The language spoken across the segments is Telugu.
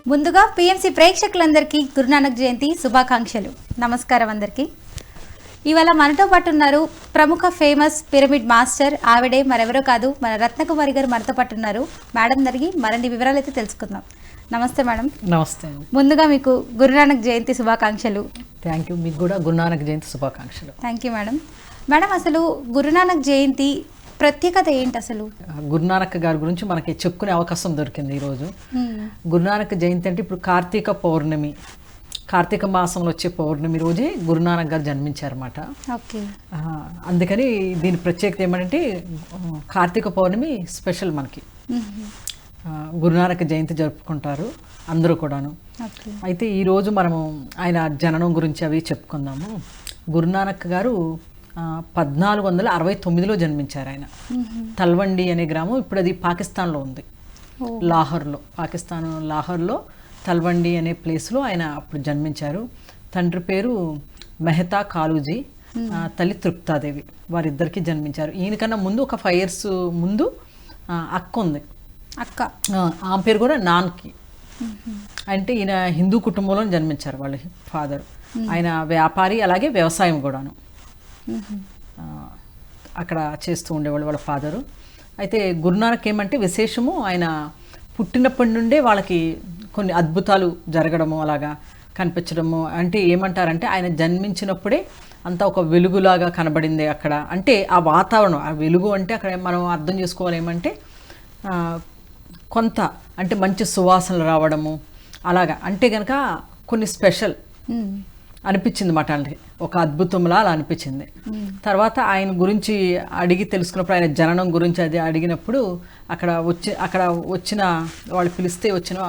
ముందుగా పిఎంసి ప్రేక్షకులందరికీ గురునానక్ జయంతి శుభాకాంక్షలు. నమస్కారం అందరికీ. ఇవాళ మనతో పాటు ఉన్నారు ప్రముఖ ఫేమస్ పిరమిడ్ మాస్టర్. ఆవిడే మరెవరో కాదు, మన రత్నకుమారి గారు మనతో పాటు ఉన్నారు. మేడం జరిగి మరిన్ని వివరాలు అయితే తెలుసుకుందాం. నమస్తే మేడం. నమస్తే. ముందుగా మీకు గురునానక్ జయంతి శుభాకాంక్షలు. Thank you. మీకు కూడా గురునానక్ జయంతి శుభాకాంక్షలు. Thank you madam. మేడం, అసలు గురునానక్ జయంతి ప్రత్యేకత ఏంటి? అసలు గురునానక్ గారి గురించి మనకి చెప్పుకునే అవకాశం దొరికింది ఈరోజు. గురునానక్ జయంతి అంటే ఇప్పుడు కార్తీక పౌర్ణమి, కార్తీక మాసంలో వచ్చే పౌర్ణమి రోజే గురునానక్ గారు జన్మించారన్నమాట. ఓకే. అందుకని దీని ప్రత్యేకత ఏమంటే కార్తీక పౌర్ణమి స్పెషల్ మనకి. గురునానక్ జయంతి జరుపుకుంటారు అందరూ కూడాను. అయితే ఈరోజు మనము ఆయన జననం గురించి అవి చెప్పుకుందాము. గురునానక్ గారు 1469లో జన్మించారు. ఆయన తల్వండి అనే గ్రామం, ఇప్పుడు అది పాకిస్తాన్లో ఉంది, లాహోర్లో, పాకిస్తాన్ లాహోర్లో తల్వండి అనే ప్లేస్లో ఆయన అప్పుడు జన్మించారు. తండ్రి పేరు మెహతా కాలూజీ, తల్లి తృప్తాదేవి. వారిద్దరికి జన్మించారు. ఈయనకన్నా ముందు ఒక 5 years ముందు అక్క ఉంది. ఆమె పేరు కూడా నాన్కి. అంటే ఈయన హిందూ కుటుంబంలో జన్మించారు వాళ్ళ ఫాదర్. ఆయన వ్యాపారి, అలాగే వ్యవసాయం కూడాను అక్కడ చేస్తూ ఉండేవాళ్ళు వాళ్ళ ఫాదరు. అయితే గురునానక్ ఏమంటే విశేషము, ఆయన పుట్టినప్పటి నుండే వాళ్ళకి కొన్ని అద్భుతాలు జరగడము, అలాగా కనిపించడము. అంటే ఏమంటారంటే ఆయన జన్మించినప్పుడే అంతా ఒక వెలుగులాగా కనబడింది అక్కడ. అంటే ఆ వాతావరణం, ఆ వెలుగు అంటే అక్కడ మనం అర్థం చేసుకోవాలి ఏమంటే కొంత అంటే మంచి సువాసనలు రావడము అలాగా. అంటే కనుక కొన్ని స్పెషల్ అనిపించింది మాట, అంటే ఒక అద్భుతంలా అలా అనిపించింది. తర్వాత ఆయన గురించి అడిగి తెలుసుకున్నప్పుడు, ఆయన జననం గురించి అది అడిగినప్పుడు అక్కడ వచ్చిన వాళ్ళు పిలిస్తే వచ్చిన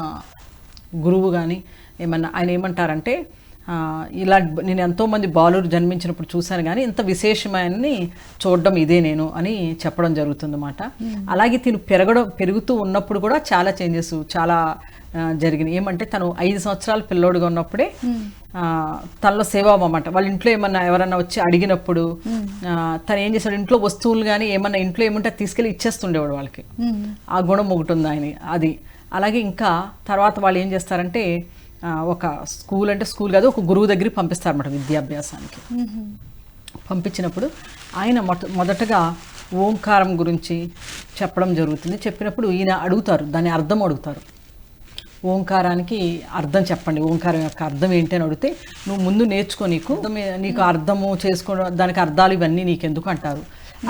గురువు కానీ ఏమన్నా ఆయన ఏమంటారంటే, ఇలా నేను ఎంతోమంది బాలురు జన్మించినప్పుడు చూశాను కానీ ఇంత విశేషమైనని చూడడం ఇదే నేను అని చెప్పడం జరుగుతుంది అన్నమాట. అలాగే తిను పెరుగుతూ ఉన్నప్పుడు కూడా చాలా చేంజెస్ చాలా జరిగినాయి. ఏమంటే తను 5 సంవత్సరాల పిల్లోడుగా ఉన్నప్పుడే తనలో సేవాభావం అన్నమాట. వాళ్ళ ఇంట్లో ఏమన్నా ఎవరన్నా వచ్చి అడిగినప్పుడు తను ఏం చేశాడు, ఇంట్లో వస్తువులు కానీ ఏమన్నా ఇంట్లో ఏమంటే తీసుకెళ్ళి ఇచ్చేస్తుండేవాడు వాళ్ళకి. ఆ గుణం ఒకటి ఉంది ఆయన అది. అలాగే ఇంకా తర్వాత వాళ్ళు ఏం చేస్తారంటే ఒక స్కూల్, అంటే స్కూల్ కాదు, ఒక గురువు దగ్గరికి పంపిస్తారన్నమాట విద్యాభ్యాసానికి. పంపించినప్పుడు ఆయన మొదటగా ఓంకారం గురించి చెప్పడం జరుగుతుంది. చెప్పినప్పుడు ఈయన అడుగుతారు, దాని అర్థం అడుగుతారు. ఓంకారానికి అర్థం చెప్పండి, ఓంకారం యొక్క అర్థం ఏంటి అని అడిగితే, నువ్వు ముందు నేర్చుకో, నీకు అర్థము చేసుకోవడం, దానికి అర్థాలు ఇవన్నీ నీకెందుకు అంటారు,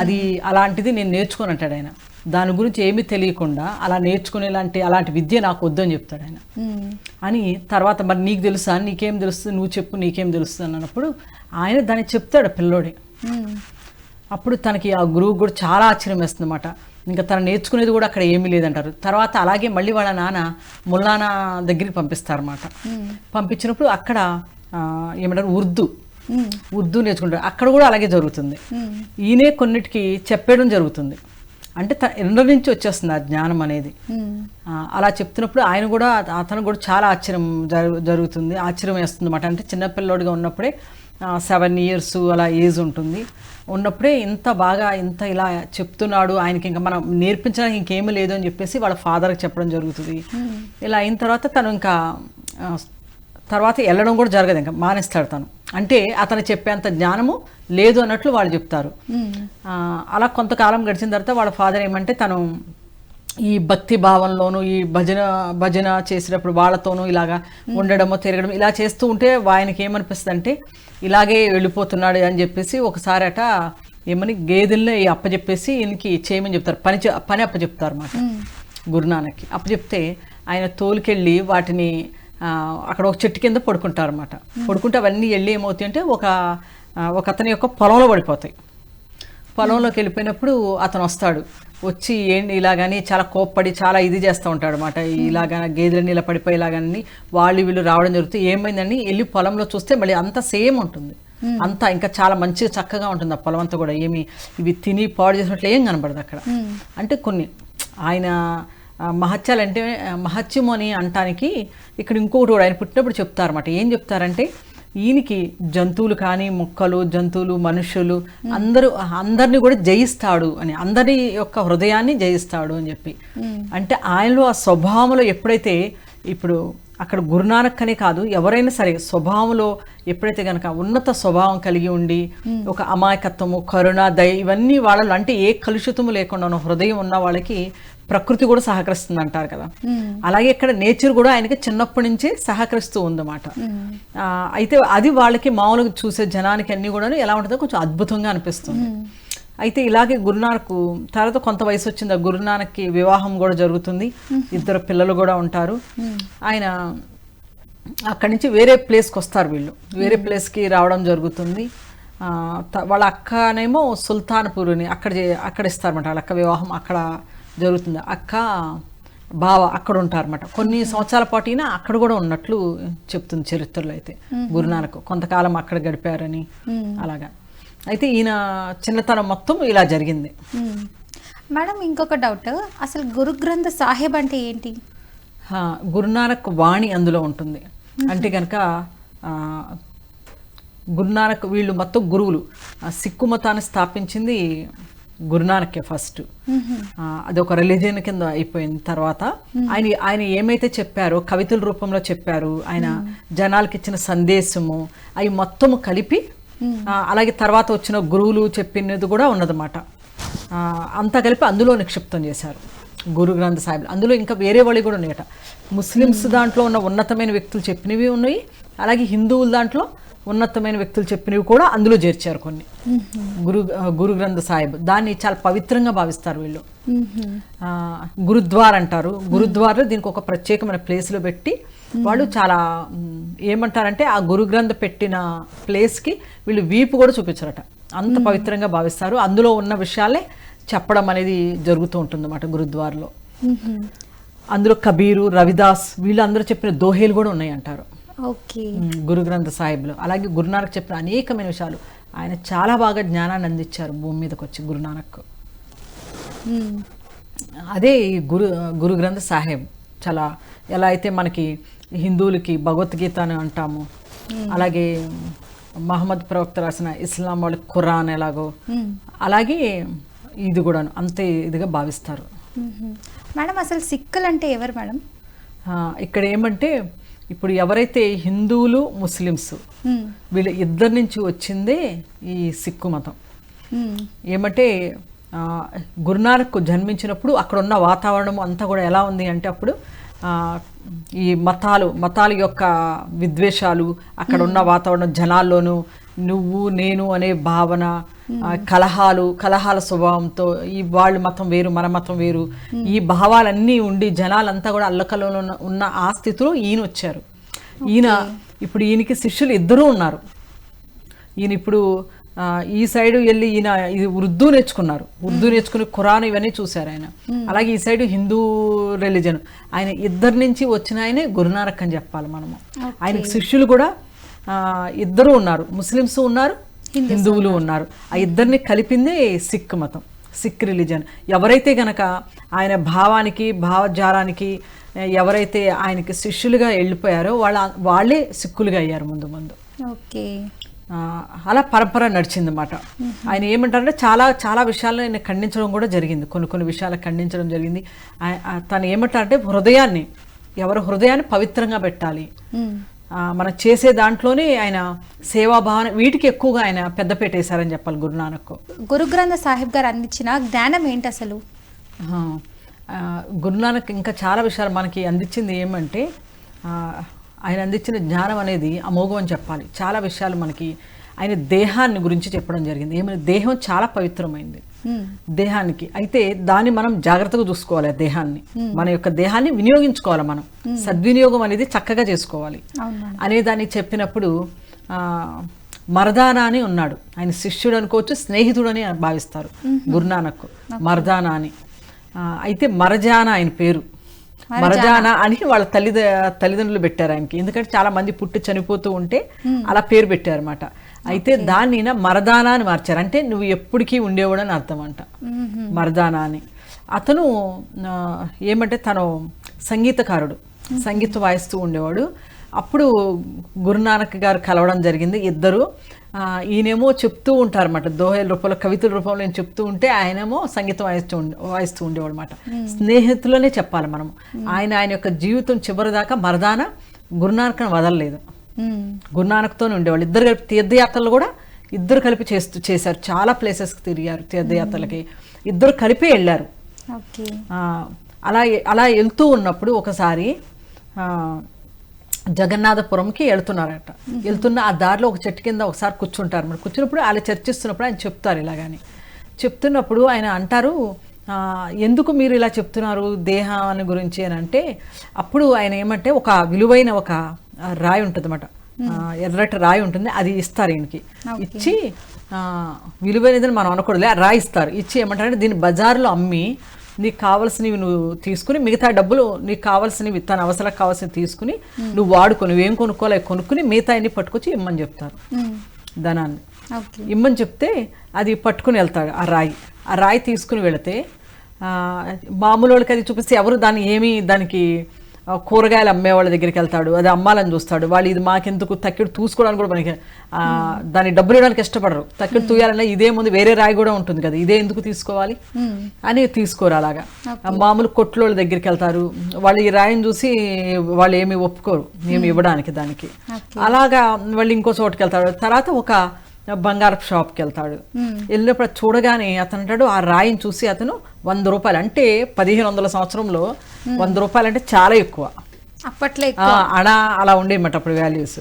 అది అలాంటిది నేను నేర్చుకొని అంటాడు ఆయన. దాని గురించి ఏమీ తెలియకుండా అలా అలాంటి విద్య నాకు వద్దని చెప్తాడు ఆయన. అని తర్వాత మరి నీకు తెలుసా, నీకేం తెలుస్తుంది, నువ్వు చెప్పు నీకేం తెలుస్తుంది అన్నప్పుడు ఆయన దాన్ని చెప్తాడు పిల్లోడే. అప్పుడు తనకి ఆ గురువు కూడా చాలా ఆశ్చర్యం వేస్తుంది అన్నమాట. ఇంకా తను నేర్చుకునేది కూడా అక్కడ ఏమీ లేదంటారు. తర్వాత అలాగే మళ్ళీ వాళ్ళ నాన్న ముల్లానా దగ్గరికి పంపిస్తారన్నమాట. పంపించినప్పుడు అక్కడ ఏమంటారు ఉర్దూ నేర్చుకుంటారు. అక్కడ కూడా అలాగే జరుగుతుంది. ఈయనే కొన్నిటికి చెప్పడం జరుగుతుంది. అంటే ఎండ నుంచి వచ్చేస్తుంది ఆ జ్ఞానం అనేది. అలా చెప్తున్నప్పుడు అతను కూడా చాలా ఆశ్చర్యం జరుగుతుంది, ఆశ్చర్యం వేస్తుంది అన్నమాట. అంటే చిన్నపిల్లోడిగా ఉన్నప్పుడే 7 years అలా ఏజ్ ఉంటుంది. ఉన్నప్పుడే ఇంత బాగా ఇంత ఇలా చెప్తున్నాడు, ఆయనకి ఇంకా మనం నేర్పించడానికి ఇంకేమీ లేదు అని చెప్పేసి వాళ్ళ ఫాదర్కి చెప్పడం జరుగుతుంది. ఇలా అయిన తర్వాత తను ఇంకా తర్వాత వెళ్ళడం కూడా జరగదు, ఇంకా మానేస్తాడు తను. అంటే అతను చెప్పేంత జ్ఞానము లేదు అన్నట్లు వాళ్ళు చెప్తారు. అలా కొంతకాలం గడిచిన తర్వాత వాళ్ళ ఫాదర్ ఏమంటే, తను ఈ భక్తి భావంలోనూ ఈ భజన చేసేటప్పుడు వాళ్ళతోనూ ఇలాగా ఉండడమో తిరగడం ఇలా చేస్తూ ఉంటే ఆయనకి ఏమనిపిస్తుంది అంటే ఇలాగే వెళ్ళిపోతున్నాడు అని చెప్పేసి ఒకసారి ఏమని గేదెల్ని అప్పచెప్పేసి ఈయనకి చేయమని చెప్తారు, పని అప్పచెప్తారు అన్నమాట గురునానక్కి. అప్పచెప్తే ఆయన తోలుకెళ్ళి వాటిని అక్కడ ఒక చెట్టు కింద పడుకుంటారు అన్నమాట. పడుకుంటే అవన్నీ వెళ్ళి ఏమవుతాయి అంటే ఒక అతని యొక్క పొలంలో పడిపోతాయి. పొలంలోకి వెళ్ళిపోయినప్పుడు అతను వస్తాడు, వచ్చి ఏంటి ఇలాగని చాలా కోప్పడి చాలా ఇది చేస్తూ ఉంటాడు అన్నమాట. ఇలాగ గేదెలని ఇలా పడిపోయి ఇలాగని వీళ్ళు రావడం జరుగుతుంది. ఏమైందని వెళ్ళి పొలంలో చూస్తే మళ్ళీ అంతా సేమ్ ఉంటుంది, అంతా ఇంకా చాలా మంచిగా చక్కగా ఉంటుంది ఆ పొలం అంతా కూడా. ఏమి ఇవి తిని పాడు చేసినట్లు ఏం కనబడదు అక్కడ. అంటే కొన్ని ఆయన మహత్యాలు అంటే మహత్యము అని అంటానికి ఇక్కడ ఇంకొకటి కూడా ఆయన పుట్టినప్పుడు చెప్తారన్నమాట. ఏం చెప్తారంటే, ఈయనకి జంతువులు కానీ మొక్కలు, జంతువులు, మనుషులు అందరినీ కూడా జయిస్తాడు అని, అందరి యొక్క హృదయాన్ని జయిస్తాడు అని చెప్పి. అంటే ఆయనలో ఆ స్వభావంలో ఎప్పుడైతే ఇప్పుడు అక్కడ గురునానక్ అనే కాదు, ఎవరైనా సరే స్వభావంలో ఎప్పుడైతే కనుక ఉన్నత స్వభావం కలిగి ఉండి ఒక అమాయకత్వము, కరుణ, దయ ఇవన్నీ వాళ్ళలో అంటే ఏ కలుషితము లేకుండా ఉన్న హృదయం ఉన్న వాళ్ళకి ప్రకృతి కూడా సహకరిస్తుంది అంటారు కదా. అలాగే ఇక్కడ నేచర్ కూడా ఆయనకి చిన్నప్పటి నుంచే సహకరిస్తూ ఉందన్నమాట. అయితే అది వాళ్ళకి మామూలుగా చూసే జనానికి అన్ని కూడా ఎలా ఉంటుందో కొంచెం అద్భుతంగా అనిపిస్తుంది. అయితే ఇలాగే గురునానక్ తర్వాత కొంత వయసు వచ్చింది, గురునానక్కి వివాహం కూడా జరుగుతుంది, 2 పిల్లలు కూడా ఉంటారు. ఆయన అక్కడి నుంచి వేరే ప్లేస్కి వస్తారు, వీళ్ళు వేరే ప్లేస్కి రావడం జరుగుతుంది. వాళ్ళ అక్కనేమో సుల్తాన్పూర్ని అక్కడ ఇస్తారన్నమాట. వాళ్ళ అక్క వివాహం అక్కడ జరుగుతుంది. అక్క బావ అక్కడ ఉంటారన్నమాట. కొన్ని సంవత్సరాల పాటు ఈయన అక్కడ కూడా ఉన్నట్లు చెప్తుంది చరిత్రలో. అయితే గురునానక్ కొంతకాలం అక్కడ గడిపారని అలాగా. అయితే ఈయన చిన్నతనం మొత్తం ఇలా జరిగింది. మేడం ఇంకొక డౌట్, అసలు గురు గ్రంథ సాహెబ్ అంటే ఏంటి? గురునానక్ వాణి అందులో ఉంటుంది. అంటే కనుక గురునానక్ వీళ్ళు మొత్తం గురువులు. సిక్కు మతాన్ని స్థాపించింది గురునానక్కే ఫస్ట్. అది ఒక రిలీజియన్ కింద అయిపోయింది. తర్వాత ఆయన ఏమైతే చెప్పారో కవితల రూపంలో చెప్పారు, ఆయన జనాలకి ఇచ్చిన సందేశము అవి మొత్తము కలిపి, అలాగే తర్వాత వచ్చిన గురువులు చెప్పినది కూడా ఉన్నదన్నమాట. అంతా కలిపి అందులో నిక్షిప్తం చేశారు గురు గ్రంథ సాహిబ్. అందులో ఇంకా వేరే వాళ్ళు కూడా ఉన్నాయట. ముస్లిమ్స్ దాంట్లో ఉన్న ఉన్నతమైన వ్యక్తులు చెప్పినవి ఉన్నాయి, అలాగే హిందువుల దాంట్లో ఉన్నతమైన వ్యక్తులు చెప్పినవి కూడా అందులో చేర్చారు కొన్ని. గురు గ్రంథ సాహిబ్ దాన్ని చాలా పవిత్రంగా భావిస్తారు వీళ్ళు. గురుద్వార్ అంటారు. గురుద్వార్లో దీనికి ఒక ప్రత్యేకమైన ప్లేస్లో పెట్టి వాళ్ళు చాలా ఏమంటారంటే ఆ గురు గ్రంథ పెట్టిన ప్లేస్కి వీళ్ళు వీపు కూడా చూపించారట. అంత పవిత్రంగా భావిస్తారు. అందులో ఉన్న విషయాలే చెప్పడం అనేది జరుగుతూ ఉంటుంది అన్నమాట గురుద్వార్లో. అందులో కబీరు, రవిదాస్ వీళ్ళందరూ చెప్పిన దోహేలు కూడా ఉన్నాయి అంటారు గురు గ్రంథ సాహిబ్లో. అలాగే గురునానక్ చెప్పిన అనేకమైన విషయాలు, ఆయన చాలా బాగా జ్ఞానాన్ని అందించారు భూమి మీదకి వచ్చి గురునానక్. అదే ఈ గురు గ్రంథ సాహిబ్ చాలా ఎలా అయితే మనకి హిందువులకి భగవద్గీత అని అంటాము, అలాగే మహమ్మద్ ప్రవక్త రాసిన ఇస్లాం వాళ్ళకి ఖురాన్ ఎలాగో, అలాగే ఇది కూడా అంతే ఇదిగా భావిస్తారు. మేడం అసలు సిక్కులు అంటే ఎవరు మేడం? ఇక్కడ ఏమంటే ఇప్పుడు ఎవరైతే హిందువులు ముస్లిమ్స్ వీళ్ళ ఇద్దరి నుంచి వచ్చిందే ఈ సిక్కు మతం. ఏమంటే గురునానక్ జన్మించినప్పుడు అక్కడ ఉన్న వాతావరణం అంతా కూడా ఎలా ఉంది అంటే అప్పుడు ఈ మతాల యొక్క విద్వేషాలు, అక్కడ ఉన్న వాతావరణం జనాల్లోనూ నువ్వు నేను అనే భావన, కలహాల స్వభావంతో ఈ వాళ్ళ మతం వేరు మన మతం వేరు ఈ భావాలన్నీ ఉండి జనాలంతా కూడా అల్లకల్లో ఉన్న ఆ స్థితిలో ఈయన వచ్చారు. ఇప్పుడు ఈయనకి శిష్యులు 2 ఉన్నారు. ఈయన ఇప్పుడు ఈ సైడ్ వెళ్ళి ఈయన ఇది ఉర్దూ నేర్చుకుని ఖురాన్ ఇవన్నీ చూశారు ఆయన. అలాగే ఈ సైడ్ హిందూ రిలీజన్, ఆయన 2 నుంచి వచ్చిన ఆయనే గురునానక్ అని చెప్పాలి మనము. ఆయనకి శిష్యులు కూడా 2 ఉన్నారు, ముస్లిమ్స్ ఉన్నారు, హిందువులు ఉన్నారు. ఆ 2ని కలిపిందే సిక్ మతం, సిక్ రిలీజన్. ఎవరైతే గనక ఆయన భావానికి భావజాలానికి ఎవరైతే ఆయనకి శిష్యులుగా వెళ్ళిపోయారో వాళ్ళే సిక్కులుగా అయ్యారు ముందు. ఓకే, అలా పరంపర నడిచిందన్నమాట. ఆయన ఏమంటారంటే చాలా చాలా విషయాలను ఆయన ఖండించడం కూడా జరిగింది, కొన్ని విషయాలు ఖండించడం జరిగింది. తను ఏమంటారంటే ఎవరి హృదయాన్ని పవిత్రంగా పెట్టాలి, మనం చేసే దాంట్లోనే ఆయన సేవాభావన వీటికి ఎక్కువగా ఆయన పెద్దపేట వేశారని చెప్పాలి గురునానక్. గురు గ్రంథ సాహిబ్ గారు అందించిన జ్ఞానం ఏంటి అసలు? గురునానక్ ఇంకా చాలా విషయాలు మనకి అందించింది. ఏమంటే ఆయన అందించిన జ్ఞానం అనేది అమోఘం అని చెప్పాలి. చాలా విషయాలు మనకి ఆయన దేహాన్ని గురించి చెప్పడం జరిగింది. ఏమైనా దేహం చాలా పవిత్రమైంది దేహానికి. అయితే దాన్ని మనం జాగ్రత్తగా చూసుకోవాలి. ఆ దేహాన్ని, మన యొక్క దేహాన్ని వినియోగించుకోవాలి. మనం సద్వినియోగం అనేది చక్కగా చేసుకోవాలి అనే దాన్ని చెప్పినప్పుడు మర్దానా అని ఉన్నాడు. ఆయన శిష్యుడు అనుకోవచ్చు, స్నేహితుడు అని భావిస్తారు గురునానక్. మర్దానా అని. అయితే మరజానా ఆయన పేరు. మరజానా అని వాళ్ళ తల్లిదండ్రులు పెట్టారు ఆయనకి. ఎందుకంటే చాలా మంది పుట్టి చనిపోతూ ఉంటే అలా పేరు పెట్టారన్నమాట. అయితే దాన్ని మరదానా అని మార్చారు. అంటే నువ్వు ఎప్పటికీ ఉండేవాడు అని అర్థం అంట మరదానా అని. అతను ఏమంటే తను సంగీతకారుడు, సంగీతం వాయిస్తూ ఉండేవాడు. అప్పుడు గురునానక్ గారు కలవడం జరిగింది. 2 ఈయనేమో చెప్తూ ఉంటారన్నమాట, దోహేల రూపంలో కవితల రూపంలో నేను చెప్తూ ఉంటే ఆయనేమో సంగీతం వాయిస్తూ ఉండేవాడు అనమాట. స్నేహితులనే చెప్పాలి మనం. ఆయన యొక్క జీవితం చివరి దాకా మరదానా గురునానక్ని వదలలేదు. మ్మ్. గురునానక్తోనే ఉండేవాళ్ళు. ఇద్దరు కలిపి తీర్థయాత్రలు కూడా ఇద్దరు కలిపి చేశారు. చాలా ప్లేసెస్కి తిరిగారు తీర్థయాత్రలకి. ఇద్దరు కలిపి వెళ్ళారు. ఓకే. అలా అలా వెళ్తూ ఉన్నప్పుడు ఒకసారి జగన్నాథపురంకి వెళ్తున్నారట. వెళ్తున్న ఆ దారిలో ఒక చెట్టు కింద ఒకసారి కూర్చుంటారు. మరి కూర్చున్నప్పుడు అలా చర్చిస్తున్నప్పుడు ఆయన చెప్తారు ఇలాగని. చెప్తున్నప్పుడు ఆయన అంటారు, ఎందుకు మీరు ఇలా చెప్తున్నారు దేహాన్ని గురించి అని అంటే, అప్పుడు ఆయన ఏమంటే ఒక విలువైన ఒక రాయి ఉంటుంది అన్నమాట, ఎర్రటి రాయి ఉంటుంది, అది ఇస్తారు ఈయనకి. ఇచ్చి విలువైనదని మనం అనకూడదు, ఆ రాయి ఇస్తారు. ఇచ్చి ఏమంటారంటే దీన్ని బజార్లో అమ్మి నీకు కావాల్సినవి నువ్వు తీసుకుని మిగతా డబ్బులు నీకు కావాల్సినవి తన అవసరాలకు కావాల్సినవి తీసుకుని నువ్వు వాడుకో, నువ్వేం కొనుక్కోలే కొనుక్కుని మిగతా అన్ని పట్టుకొచ్చి ఇమ్మని చెప్తారు. ధనాన్ని ఇమ్మని చెప్తే అది పట్టుకుని వెళ్తాడు. ఆ రాయి తీసుకుని వెళితే మామూలు వాళ్ళకి అది చూపిస్తే ఎవరు దానికి కూరగాయలు అమ్మే వాళ్ళ దగ్గరికి వెళ్తాడు, అది అమ్మాలని చూస్తాడు. వాళ్ళు ఇది మాకెందుకు, తక్కిడు తూసుకోవడానికి కూడా మనకి దాన్ని డబ్బులు ఇవ్వడానికి ఇష్టపడరు. తక్కిడు తూయాలన్నా ఇదే ముందు వేరే రాయి కూడా ఉంటుంది కదా, ఇదే ఎందుకు తీసుకోవాలి అని తీసుకోరు. అలాగా మామూలు కొట్లోళ్ళ దగ్గరికి వెళ్తారు. వాళ్ళు ఈ రాయిని చూసి వాళ్ళు ఏమి ఒప్పుకోరు ఏమి ఇవ్వడానికి దానికి. అలాగా వాళ్ళు ఇంకో చోటుకి వెళ్తారు. తర్వాత ఒక బంగారపు షాప్కి వెళ్తాడు. వెళ్ళినప్పుడు చూడగానే అతను అంటాడు, ఆ రాయిని చూసి అతను 100 రూపాయలు, అంటే 1500 సంవత్సరంలో 100 రూపాయలు అంటే చాలా ఎక్కువ. అప్పట్లో అలా ఉండేమాట అప్పుడు వాల్యూస్.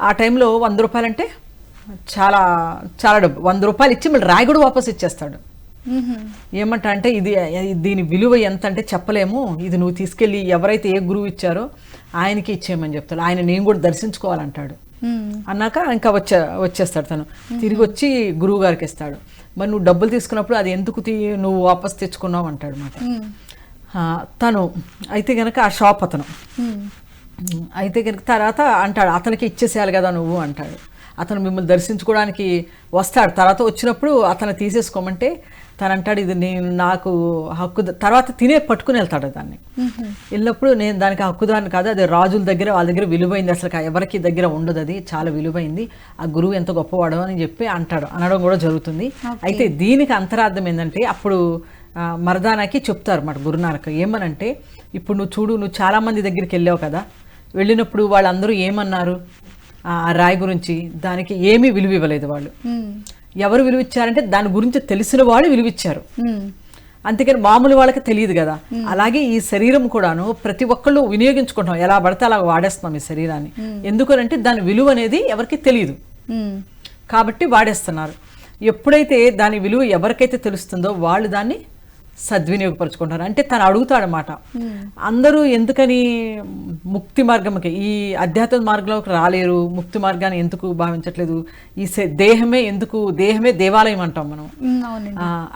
ఆ టైంలో 100 రూపాయలు అంటే చాలా చాలా డబ్బు. 100 రూపాయలు ఇచ్చి మళ్ళీ రాయి కూడా వాపస్ ఇచ్చేస్తాడు. ఏమంటా అంటే దీని విలువ ఎంత అంటే చెప్పలేము, ఇది నువ్వు తీసుకెళ్ళి ఎవరైతే ఏ గురువు ఇచ్చారో ఆయనకి ఇచ్చేయమని చెప్తాడు. ఆయన నేను కూడా దర్శించుకోవాలంటాడు. అన్నాక ఇంకా వచ్చేస్తాడు తను. తిరిగి వచ్చి గురువు గారికి ఇస్తాడు. మరి నువ్వు డబ్బులు తీసుకున్నప్పుడు అది ఎందుకు నువ్వు వాపస్ తెచ్చుకున్నావు అంటాడు అన్నమాట. తను అయితే కనుక ఆ షాప్ అతను అయితే కనుక తర్వాత అంటాడు, అతనికి ఇచ్చేసేయాలి కదా నువ్వు అంటాడు. అతను మిమ్మల్ని దర్శించుకోవడానికి వస్తాడు. తర్వాత వచ్చినప్పుడు అతను తీసేసుకోమంటే తను అంటాడు, ఇది నేను నాకు హక్కు. తర్వాత పట్టుకుని వెళ్తాడు దాన్ని. వెళ్ళినప్పుడు నేను దానికి హక్కుదాన్ని కాదు, అది రాజుల దగ్గర వాళ్ళ దగ్గర విలువైంది, అసలు ఎవరికి దగ్గర ఉండదు, అది చాలా విలువైంది, ఆ గురువు ఎంత గొప్పవాడు అని చెప్పి అనడం కూడా జరుగుతుంది. అయితే దీనికి అంతరార్థం ఏంటంటే అప్పుడు మర్దానాకి చెప్తారు అన్నమాట గురునానక్. ఏమనంటే, ఇప్పుడు నువ్వు చూడు, నువ్వు చాలామంది దగ్గరికి వెళ్ళావు కదా, వెళ్ళినప్పుడు వాళ్ళందరూ ఏమన్నారు ఆ రాయి గురించి, దానికి ఏమీ విలువ ఇవ్వలేదు వాళ్ళు. ఎవరు విలువ ఇచ్చారంటే దాని గురించి తెలిసిన వాళ్ళు విలువిచ్చారు. అంతేకాని మామూలు వాళ్ళకి తెలియదు కదా. అలాగే ఈ శరీరం కూడాను ప్రతి ఒక్కళ్ళు వినియోగించుకుంటాం, ఎలా పడితే అలా వాడేస్తున్నాం ఈ శరీరాన్ని. ఎందుకనంటే దాని విలువ అనేది ఎవరికి తెలియదు కాబట్టి వాడేస్తున్నారు. ఎప్పుడైతే దాని విలువ ఎవరికైతే తెలుస్తుందో వాళ్ళు దాన్ని సద్వినియోగపరుచుకుంటారు. అంటే తను అడుగుతాడనమాట, అందరూ ఎందుకని ముక్తి మార్గంకి, ఈ ఆధ్యాత్మిక మార్గంలోకి రాలేరు, ముక్తి మార్గాన్ని ఎందుకు భావించట్లేదు, ఈ దేహమే దేవాలయం అంటాం మనం.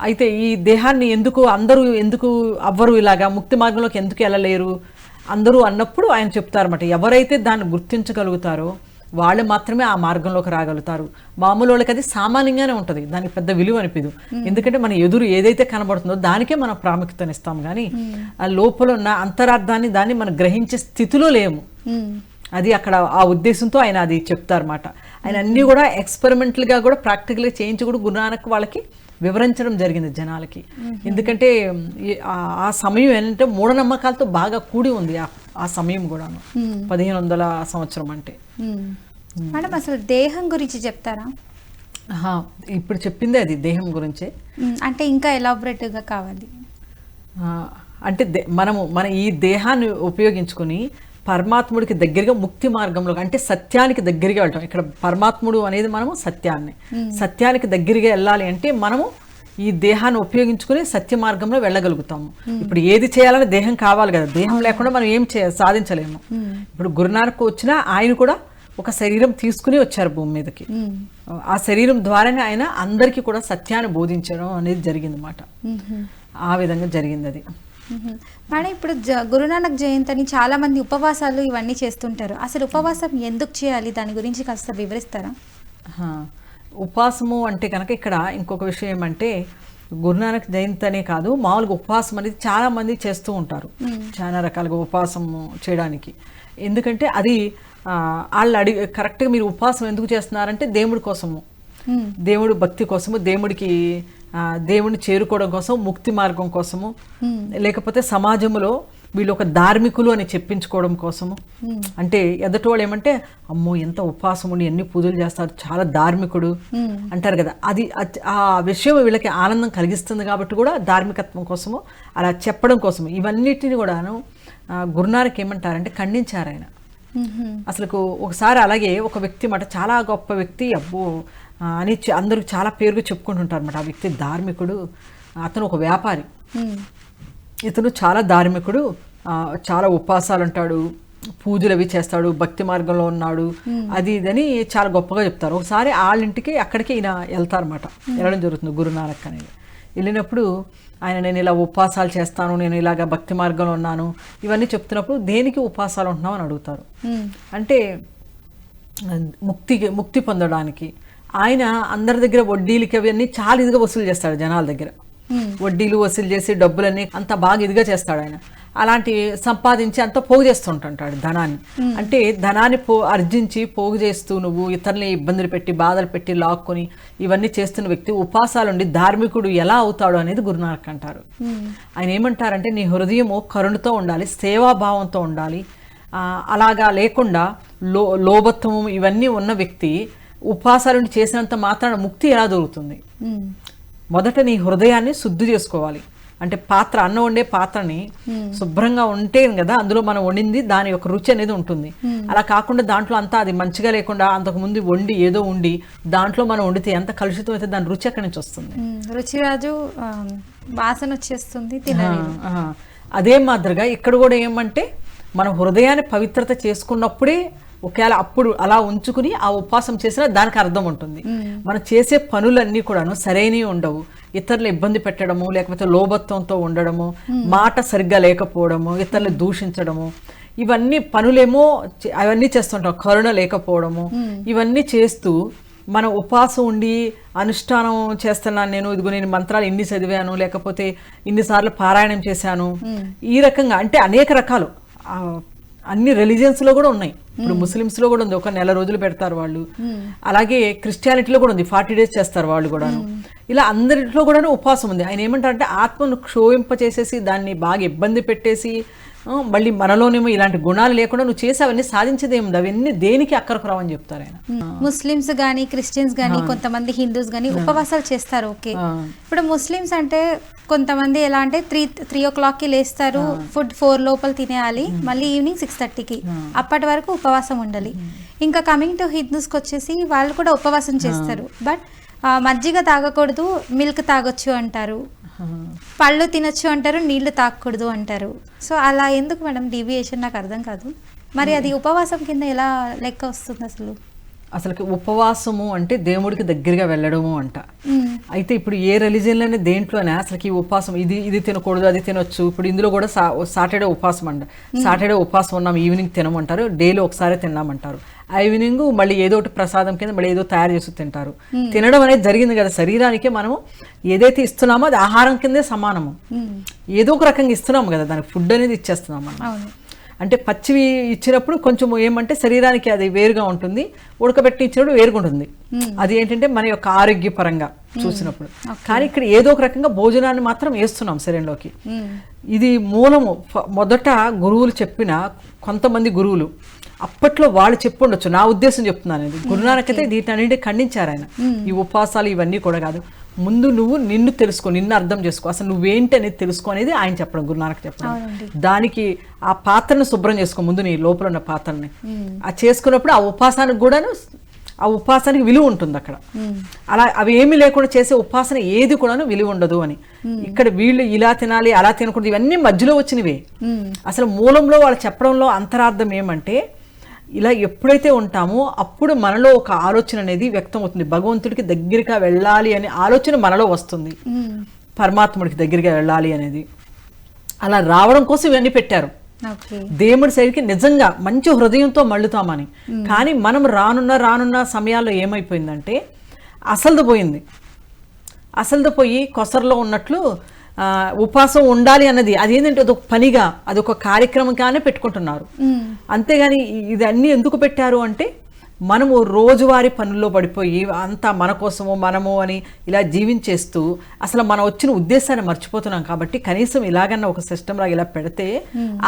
అయితే ఈ దేహాన్ని అందరూ ఎందుకు అవ్వరు, ఇలాగా ముక్తి మార్గంలోకి ఎందుకు వెళ్ళలేరు అందరూ అన్నప్పుడు ఆయన చెప్తారన్నమాట, ఎవరైతే దాన్ని గుర్తించగలుగుతారో వాళ్ళు మాత్రమే ఆ మార్గంలోకి రాగలుగుతారు. మామూలు వాళ్ళకి అది సామాన్యంగానే ఉంటుంది, దానికి పెద్ద విలువ అనిపిదు. ఎందుకంటే మన ఎదురు ఏదైతే కనబడుతుందో దానికే మనం ప్రాముఖ్యతనిస్తాం, కానీ ఆ లోపల ఉన్న అంతరార్థాన్ని దాన్ని మనం గ్రహించే స్థితిలో లేము. అది అక్కడ ఆ ఉద్దేశంతో ఆయన అది చెప్తారన్నమాట. ఆయన అన్నీ కూడా ఎక్స్పెరిమెంటల్గా కూడా ప్రాక్టికల్గా చేయించి కూడా గురునానక్ వాళ్ళకి వివరించడం జరిగింది జనాలకి. ఎందుకంటే ఆ సమయం ఏంటంటే మూఢనమ్మకాలతో బాగా కూడి ఉంది ఆ సమయం కూడాను, 1500 సంవత్సరం అంటే. మేడం అసలు దేహం గురించి చెప్తారా? ఇప్పుడు చెప్పిందే అది దేహం గురించే. అంటే ఇంకా ఎలాబొరేటివ్గా కావాలి అంటే మన ఈ దేహాన్ని ఉపయోగించుకుని పరమాత్ముడికి దగ్గరగా ముక్తి మార్గంలో, అంటే సత్యానికి దగ్గరగా వెళ్ళటం. ఇక్కడ పరమాత్ముడు అనేది మనము సత్యానికి దగ్గరగా వెళ్ళాలి అంటే మనము ఈ దేహాన్ని ఉపయోగించుకుని సత్య మార్గంలో వెళ్ళగలుగుతాము. ఇప్పుడు ఏది చేయాలని దేహం కావాలి కదా, దేహం లేకుండా మనం ఏం సాధించలేము. ఇప్పుడు గురునానక్ వచ్చినా ఆయన కూడా ఒక శరీరం తీసుకుని వచ్చారు భూమి మీదకి. ఆ శరీరం ద్వారానే ఆయన అందరికీ కూడా సత్యాన్ని బోధించడం అనేది జరిగింది అన్నమాట. ఆ విధంగా జరిగింది అది. మేడం ఇప్పుడు గురునానక్ జయంతి అని చాలా మంది ఉపవాసాలు ఇవన్నీ చేస్తుంటారు. అసలు ఉపవాసం ఎందుకు చేయాలి, దాని గురించి కాస్త వివరిస్తారా? ఉపవాసము అంటే కనుక ఇక్కడ ఇంకొక విషయం ఏమంటే, గురునానక్ జయంతి అనే కాదు, మామూలుగా ఉపవాసం అనేది చాలా మంది చేస్తూ ఉంటారు, చాలా రకాలుగా ఉపవాసం చేయడానికి. ఎందుకంటే అది వాళ్ళు కరెక్ట్గా మీరు ఉపవాసం ఎందుకు చేస్తున్నారంటే దేవుడి కోసము, దేవుడి భక్తి కోసము, దేవుడిని చేరుకోవడం కోసం, ముక్తి మార్గం కోసము, లేకపోతే సమాజంలో వీళ్ళు ఒక ధార్మికులు అని చెప్పించుకోవడం కోసము. అంటే ఎదుటోళ్ళు ఏమంటే అమ్మో ఎంత ఉపవాసం ఉండి ఎన్ని పూజలు చేస్తారు, చాలా ధార్మికుడు అంటారు కదా, అది ఆ విషయం వీళ్ళకి ఆనందం కలిగిస్తుంది కాబట్టి కూడా ధార్మికత్వం కోసము అలా చెప్పడం కోసము ఇవన్నిటిని కూడాను గురునానక్ ఏమంటారంటే ఖండించారు ఆయన. అసలు ఒకసారి అలాగే ఒక వ్యక్తి మాట చాలా గొప్ప వ్యక్తి అబ్బో అని అందరూ చాలా పేరుగా చెప్పుకుంటుంటారు అన్నమాట. ఆ వ్యక్తి ధార్మికుడు, అతను ఒక వ్యాపారి, ఇతను చాలా ధార్మికుడు, చాలా ఉపవాసాలు అంటాడు, పూజలు అవి చేస్తాడు, భక్తి మార్గంలో ఉన్నాడు, అది ఇదని చాలా గొప్పగా చెప్తారు. ఒకసారి వాళ్ళ ఇంటికి అక్కడికి ఈయన వెళ్తారన్నమాట, వెళ్ళడం జరుగుతుంది గురునానక్ అనేది. వెళ్ళినప్పుడు ఆయన నేను ఇలా ఉపవాసాలు చేస్తాను, నేను ఇలాగ భక్తి మార్గంలో ఉన్నాను ఇవన్నీ చెప్తున్నప్పుడు దేనికి ఉపవాసాలు ఉంటున్నావు అని అడుగుతారు. అంటే ముక్తి పొందడానికి. ఆయన అందరి దగ్గర వడ్డీలకి అవన్నీ చాలా ఇదిగా వసూలు చేస్తాడు, జనాల దగ్గర వడ్డీలు వసూలు చేసి డబ్బులన్నీ అంత బాగా ఇదిగా చేస్తాడు ఆయన. అలాంటి సంపాదించి అంతా పోగు చేస్తుంటాడు ధనాన్ని. అంటే ధనాన్ని ఆర్జించి పోగు చేస్తూ నువ్వు ఇతరులని ఇబ్బందులు పెట్టి బాధలు పెట్టి లాక్కొని ఇవన్నీ చేస్తున్న వ్యక్తి ఉపవాసాలుండి ధార్మికుడు ఎలా అవుతాడు అనేది గురునానక్ అంటారు. ఆయన ఏమంటారంటే నీ హృదయము కరుణతో ఉండాలి, సేవాభావంతో ఉండాలి. అలాగా లేకుండా లోభత్వము ఇవన్నీ ఉన్న వ్యక్తి ఉపవాసాలుండి చేసినంత మాత్రాన ముక్తి ఎలా దొరుకుతుంది? మొదట నీ హృదయాన్ని శుద్ధి చేసుకోవాలి. అంటే పాత్ర, అన్నం వండే పాత్రని శుభ్రంగా ఉంటే కదా అందులో మనం వండింది దాని యొక్క రుచి అనేది ఉంటుంది. అలా కాకుండా దాంట్లో అంతా అది మంచిగా లేకుండా అంతకుముందు వండి ఏదో ఉండి దాంట్లో మనం వండితే ఎంత కలుషితం అయితే దాని రుచి ఎక్కడి నుంచి వస్తుంది? రుచిరాజు వాసన వచ్చేస్తుంది. అదే మాదిరిగా ఇక్కడ కూడా ఏమంటే మన హృదయాన్ని పవిత్రత చేసుకున్నప్పుడే ఒకవేళ అప్పుడు అలా ఉంచుకుని ఆ ఉపవాసం చేసినా దానికి అర్థం ఉంటుంది. మనం చేసే పనులన్నీ కూడాను సరైనవి ఉండవు. ఇతరులు ఇబ్బంది పెట్టడము, లేకపోతే లోభత్వంతో ఉండడము, మాట సరిగ్గా లేకపోవడము, ఇతరులు దూషించడము, ఇవన్నీ పనులేమో అవన్నీ చేస్తుంటాం. కరుణ లేకపోవడము, ఇవన్నీ చేస్తూ మనం ఉపవాసం ఉండి అనుష్ఠానం చేస్తున్నాను, నేను మంత్రాలు ఇన్ని చదివాను, లేకపోతే ఇన్నిసార్లు పారాయణం చేశాను, ఈ రకంగా అంటే అనేక రకాలు అన్ని రిలీజియన్స్లో కూడా ఉన్నాయి. ఇప్పుడు ముస్లిమ్స్లో కూడా ఉంది, ఒక నెల రోజులు పెడతారు వాళ్ళు. అలాగే క్రిస్టియానిటీలో కూడా ఉంది, 40 days చేస్తారు వాళ్ళు కూడాను. ఇలా అందరిలో కూడా ఉపవాసం ఉంది. ఆయన ఏమంటారంటే ఆత్మను క్షోభింపచేసేసి దాన్ని బాగా ఇబ్బంది పెట్టేసి మళ్ళీ మనలోనేమో ఇలాంటి గుణాలు లేకుండా నువ్వు చేసి అవన్నీ సాధించేది ఏముంది, అవన్నీ దేనికి అక్కరకు రావని చెప్తారు ఆయన. ముస్లిమ్స్ గానీ క్రిస్టియన్స్ గానీ కొంతమంది హిందూస్ గానీ ఉపవాసాలు చేస్తారు. ఓకే, ఇప్పుడు ముస్లిమ్స్ అంటే కొంతమంది ఎలా అంటే 3 o'clockకి లేస్తారు, ఫుడ్ 4 లోపల తినేయాలి, మళ్ళీ ఈవినింగ్ 6:30కి, అప్పటి వరకు ఉపవాసం ఉండాలి. ఇంకా కమింగ్ టు హిందూస్కి వచ్చేసి వాళ్ళు కూడా ఉపవాసం చేస్తారు, బట్ మజ్జిగ తాగకూడదు, మిల్క్ తాగొచ్చు అంటారు, పళ్ళు తినొచ్చు అంటారు, నీళ్లు తాగకూడదు అంటారు. సో అలా ఎందుకు మేడం డీవియేషన్? నాకు అర్థం కాదు. మరి అది ఉపవాసం కింద ఎలా లెక్క వస్తుంది అసలు? అసలుకి ఉపవాసము అంటే దేవుడికి దగ్గరగా వెళ్ళడము అంట. అయితే ఇప్పుడు ఏ రిలీజియన్లోనే దేంట్లోనే అసలుకి ఈ ఉపవాసం ఇది తినకూడదు, అది తినొచ్చు. ఇప్పుడు ఇందులో కూడా సాటర్డే ఉపవాసం అంట. సాటర్డే ఉపవాసం ఉన్నాం, ఈవినింగ్ తినమంటారు, డైలీ ఒకసారి తిన్నామంటారు. ఈవినింగ్ మళ్ళీ ఏదో ఒకటి ప్రసాదం కింద మళ్ళీ ఏదో తయారు చేసి తింటారు. తినడం అనేది జరిగింది కదా, శరీరానికి మనము ఏదైతే ఇస్తున్నామో అది ఆహారం కిందే సమానము. ఏదో ఒక రకంగా ఇస్తున్నాము కదా, దానికి ఫుడ్ అనేది ఇచ్చేస్తున్నాం మనం. అంటే పచ్చివి ఇచ్చినప్పుడు కొంచెం ఏమంటే శరీరానికి అది వేరుగా ఉంటుంది, ఉడకబెట్టి ఇచ్చినప్పుడు వేరుగా ఉంటుంది. అది ఏంటంటే మన యొక్క ఆరోగ్యపరంగా చూసినప్పుడు. కానీ ఇక్కడ ఏదో ఒక రకంగా భోజనాన్ని మాత్రం వేస్తున్నాం శరీరంలోకి. ఇది మూలము. మొదట గురువులు చెప్పిన కొంతమంది గురువులు అప్పట్లో వాళ్ళు చెప్పుండొచ్చు, నా ఉద్దేశం చెప్తున్నాను. ఇది గురునానక్ అయితే వీటన్నింటి ఖండించారు ఆయన. ఈ ఉపవాసాలు ఇవన్నీ కూడా కాదు, ముందు నువ్వు నిన్ను తెలుసుకో, నిన్ను అర్థం చేసుకో, అసలు నువ్వేంటి అనేది తెలుసుకో అనేది ఆయన చెప్పడం, గురునానక్ చెప్పడం. దానికి ఆ పాత్రను శుభ్రం చేసుకో, ముందు నీ లోపల ఉన్న పాత్రని. ఆ చేసుకున్నప్పుడు ఆ ఉపాసనకు కూడాను, ఆ ఉపాసనకి విలువ ఉంటుంది అక్కడ. అలా అవి ఏమీ లేకుండా చేసే ఉపాసన ఏది కూడాను విలువ ఉండదు అని. ఇక్కడ వీళ్ళు ఇలా తినాలి అలా తినకూడదు ఇవన్నీ మధ్యలో వచ్చినవే. అసలు మూలంలో వాళ్ళు చెప్పడంలో అంతరార్థం ఏమంటే ఇలా ఎప్పుడైతే ఉంటామో అప్పుడు మనలో ఒక ఆలోచన అనేది వ్యక్తం అవుతుంది. భగవంతుడికి దగ్గరగా వెళ్ళాలి అనే ఆలోచన మనలో వస్తుంది, పరమాత్ముడికి దగ్గరగా వెళ్ళాలి అనేది. అలా రావడం కోసం ఇవన్నీ పెట్టారు. దేవుడి సైడ్కి నిజంగా మంచి హృదయంతో మళ్ళుతామని. కానీ మనం రానున్న సమయాల్లో ఏమైపోయిందంటే అసలుది పోయింది. అసలుది పోయి కొసరలో ఉన్నట్లు ఉపవాసం ఉండాలి అన్నది అదేంటంటే అదొక పనిగా, అదొక కార్యక్రమంగానే పెట్టుకుంటున్నారు. అంతేగాని ఇది అన్నీ ఎందుకు పెట్టారు అంటే మనము రోజువారీ పనుల్లో పడిపోయి అంతా మన కోసము మనము అని ఇలా జీవించేస్తూ అసలు మనం వచ్చిన ఉద్దేశాన్ని మర్చిపోతున్నాం. కాబట్టి కనీసం ఇలాగన్నా ఒక సిస్టమ్ లాగా ఇలా పెడితే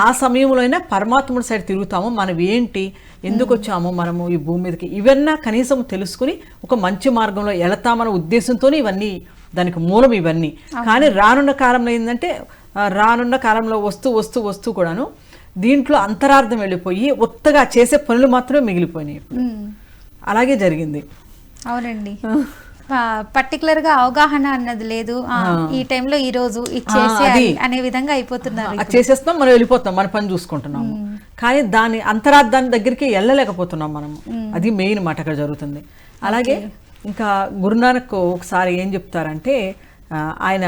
ఆ సమయంలో అయినా పరమాత్ముడి సైడ్ తిరుగుతాము. మనం ఏంటి, ఎందుకు వచ్చాము మనము ఈ భూమి మీదకి, ఇవన్నా కనీసం తెలుసుకుని ఒక మంచి మార్గంలో వెళతామన్న ఉద్దేశంతోనే ఇవన్నీ, దానికి మూలం ఇవన్నీ. కానీ రానున్న కాలంలో ఏంటంటే రానున్న కాలంలో వస్తూ కూడాను దీంట్లో అంతరార్థం వెళ్ళిపోయి ఒత్తగా చేసే పనులు మాత్రమే మిగిలిపోయినాయి. అలాగే జరిగింది. అవునండి, పర్టికులర్ గా అవగాహన అన్నది లేదు. ఈ టైంలో ఈ రోజు ఇచ్చేసి అనే విధంగా అయిపోతున్నారు. చేసేస్తాం, మనం వెళ్ళిపోతాం, మన పని చూసుకుంటున్నాము. కానీ దాని అంతరార్థాన్ని దగ్గరికి వెళ్ళలేకపోతున్నాం మనము. అది మెయిన్ మాట అక్కడ జరుగుతుంది. అలాగే ఇంకా గురునానక్ ఒకసారి ఏం చెప్తారంటే, ఆయన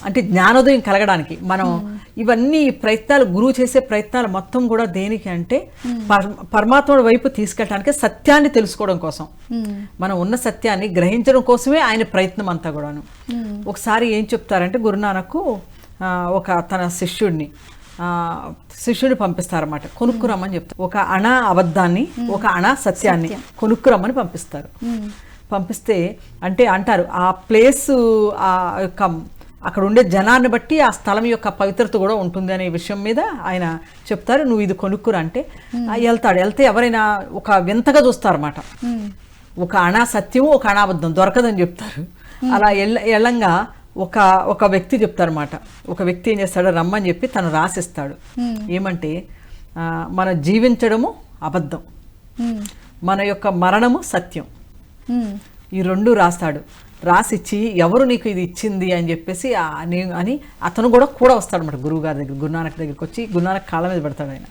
అంటే జ్ఞానోదయం కలగడానికి మనం ఇవన్నీ ప్రయత్నాలు, గురువు చేసే ప్రయత్నాలు మొత్తం కూడా దేనికి అంటే పరమాత్ముడి వైపు తీసుకెళ్ళడానికి, సత్యాన్ని తెలుసుకోవడం కోసం, మనం ఉన్న సత్యాన్ని గ్రహించడం కోసమే ఆయన ప్రయత్నం అంతా కూడాను. ఒకసారి ఏం చెప్తారంటే గురునానక్ తన శిష్యుడిని పంపిస్తారన్నమాట. కొనుక్కురమ్మని చెప్తారు. ఒక అణ అబద్ధాన్ని, ఒక అణ సత్యాన్ని కొనుక్కురమ్మని పంపిస్తారు. పంపిస్తే అంటే అంటారు ఆ ప్లేసు ఆ యొక్క అక్కడ ఉండే జనాన్ని బట్టి ఆ స్థలం యొక్క పవిత్రత కూడా ఉంటుంది అనే విషయం మీద ఆయన చెప్తారు. నువ్వు ఇది కొనుక్కురా అంటే వెళ్తే ఎవరైనా ఒక వింతగా చూస్తారన్నమాట. ఒక అణా సత్యము, ఒక అనాబద్ధం దొరకదని చెప్తారు. అలా ఎల్లంగా ఒక వ్యక్తి చెప్తారన్నమాట. ఒక వ్యక్తి ఏం చేస్తాడో రమ్మని చెప్పి తను రాసిస్తాడు. ఏమంటే మన జీవించడము అబద్ధం, మన యొక్క మరణము సత్యం, ఈ రెండు రాస్తాడు. రాసిచ్చి ఎవరు నీకు ఇది ఇచ్చింది అని చెప్పేసి అని అతను కూడా వస్తాడు అన్నమాట గురువు గారి దగ్గర. గురునానక్ దగ్గరికి వచ్చి గురునానక్ కాళ్ళ మీద పెడతాడు. ఆయన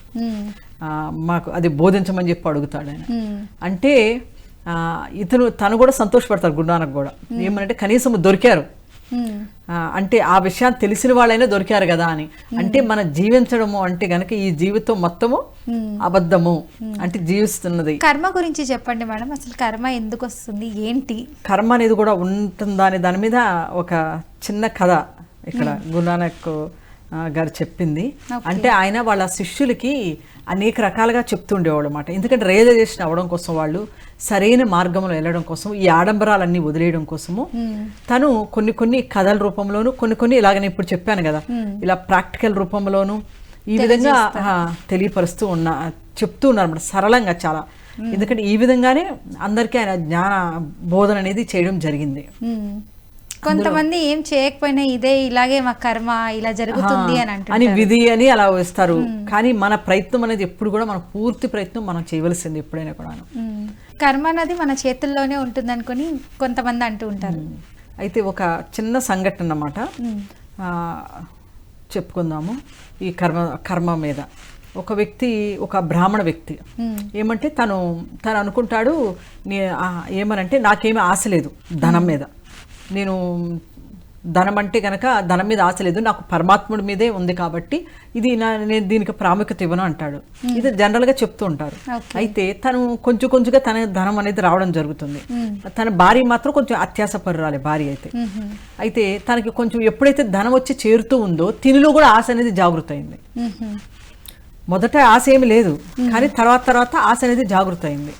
మాకు అది బోధించమని చెప్పి అడుగుతాడు ఆయన. అంటే తను కూడా సంతోషపడతాడు గురునానక్ కూడా. ఏమనంటే కనీసం దొరికారు, అంటే ఆ విషయాన్ని తెలిసిన వాళ్ళైనా దొరికారు కదా అని. అంటే మన జీవించడము అంటే గనక ఈ జీవితం మొత్తము అబద్ధము, అంటే జీవిస్తున్నది. కర్మ గురించి చెప్పండి మేడం, అసలు కర్మ ఎందుకు వస్తుంది, ఏంటి కర్మ అనేది కూడా ఉంటుందా అనే దాని మీద ఒక చిన్న కథ ఇక్కడ గురునానక్ గారు చెప్పింది. అంటే ఆయన వాళ్ళ శిష్యులకి అనేక రకాలుగా చెప్తుండేవాడు అన్నమాట. ఎందుకంటే రియలైజేషన్ అవ్వడం కోసం, వాళ్ళు సరైన మార్గంలో వెళ్ళడం కోసం, ఈ ఆడంబరాలన్నీ వదిలేయడం కోసము తను కొన్ని కథల రూపంలోను, కొన్ని ఇలాగనే ఇప్పుడు చెప్పాను కదా, ఇలా ప్రాక్టికల్ రూపంలోను ఈ విధంగా తెలియపరుస్తూ చెప్తూ ఉన్నారు సరళంగా చాలా. ఎందుకంటే ఈ విధంగానే అందరికీ ఆయన జ్ఞాన బోధన అనేది చేయడం జరిగింది. కొంతమంది ఏం చేయకపోయినా ఇదే ఇలాగే మా కర్మ ఇలా జరుగుతుంది అని విధి అని అలా వేస్తారు. కానీ మన ప్రయత్నం అనేది ఎప్పుడు కూడా మన పూర్తి ప్రయత్నం మనం చేయవలసింది ఎప్పుడైనా కూడా. కర్మ అనేది మన చేతుల్లోనే ఉంటుంది అనుకుని కొంతమంది అంటూ ఉంటారు. అయితే ఒక చిన్న సంఘటన అన్నమాట చెప్పుకుందాము ఈ కర్మ మీద. ఒక వ్యక్తి, ఒక బ్రాహ్మణ వ్యక్తి ఏమంటే తను అనుకుంటాడు ఏమనంటే నాకేమీ ఆశ లేదు ధనం మీద, నేను ధనం అంటే కనుక ధనం మీద ఆశ లేదు, నాకు పరమాత్ముడి మీదే ఉంది కాబట్టి ఇది నేను దీనికి ప్రాముఖ్యత ఇవ్వను అంటాడు. ఇది జనరల్గా చెప్తూ ఉంటారు. అయితే తను కొంచెంగా తన ధనం అనేది రావడం జరుగుతుంది. తన భార్య మాత్రం కొంచెం అత్యాసపరురాలి భార్య అయితే తనకి కొంచెం ఎప్పుడైతే ధనం వచ్చి చేరుతూ ఉందో తినిలో కూడా ఆశ అనేది జాగృత అయింది. మొదట ఆశ ఏమి లేదు, కానీ తర్వాత ఆశ అనేది జాగృత అయింది.